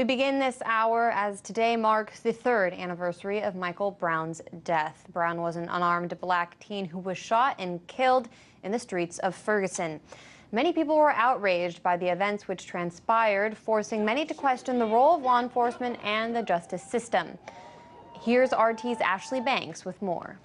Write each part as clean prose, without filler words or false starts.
We begin this hour as today marks the third anniversary of Michael Brown's death. Brown was an unarmed black teen who was shot and killed in the streets of Ferguson. Many people were outraged by the events which transpired, forcing many to question the role of law enforcement and the justice system. Here's RT's Ashley Banks with more.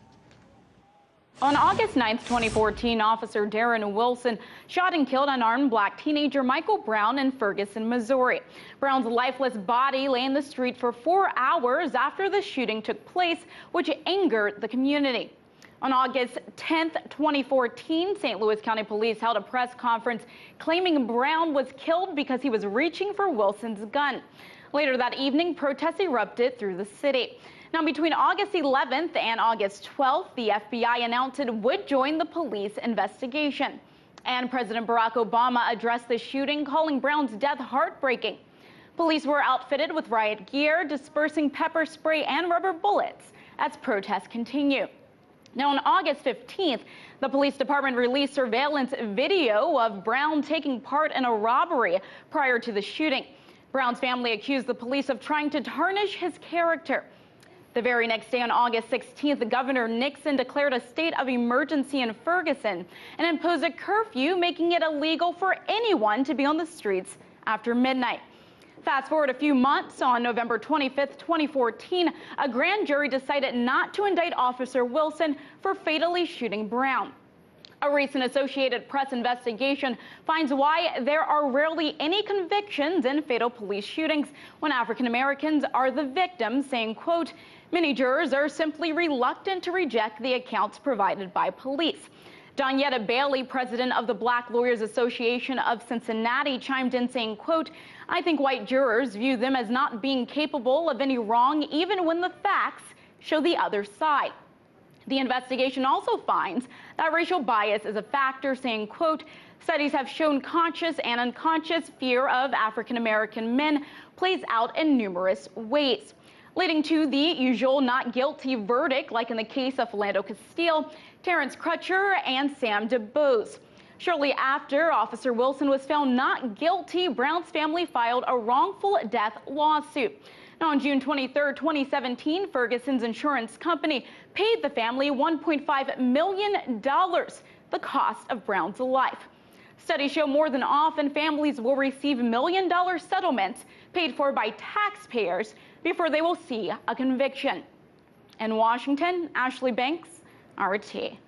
On August 9, 2014, Officer Darren Wilson shot and killed unarmed black teenager Michael Brown in Ferguson, Missouri. Brown's lifeless body lay in the street for 4 hours after the shooting took place, which angered the community. On August 10, 2014, St. Louis County Police held a press conference claiming Brown was killed because he was reaching for Wilson's gun. Later that evening, protests erupted through the city. Now, between August 11th and August 12th, the FBI announced it would join the police investigation. And President Barack Obama addressed the shooting, calling Brown's death heartbreaking. Police were outfitted with riot gear, dispersing pepper spray and rubber bullets as protests continue. Now, on August 15th, the police department released surveillance video of Brown taking part in a robbery prior to the shooting. Brown's family accused the police of trying to tarnish his character. The very next day, on August 16th, Governor Nixon declared a state of emergency in Ferguson and imposed a curfew, making it illegal for anyone to be on the streets after midnight. Fast forward a few months, on November 25th, 2014, a grand jury decided not to indict Officer Wilson for fatally shooting Brown. A recent Associated Press investigation finds why there are rarely any convictions in fatal police shootings when African Americans are the victims, saying, quote, "Many jurors are simply reluctant to reject the accounts provided by police." Donyetta Bailey, president of the Black Lawyers Association of Cincinnati, chimed in saying, quote, "I think white jurors view them as not being capable of any wrong, even when the facts show the other side." The investigation also finds that racial bias is a factor, saying, quote, "Studies have shown conscious and unconscious fear of African American men plays out in numerous ways," leading to the usual not guilty verdict, like in the case of Philando Castile, Terrence Crutcher, and Sam DuBose. Shortly after Officer Wilson was found not guilty, Brown's family filed a wrongful death lawsuit. Now, on June 23, 2017, Ferguson's insurance company paid the family $1.5 million, the cost of Brown's life. Studies show more than often families will receive million-dollar settlements paid for by taxpayers before they will see a conviction. In Washington, Ashley Banks, RT.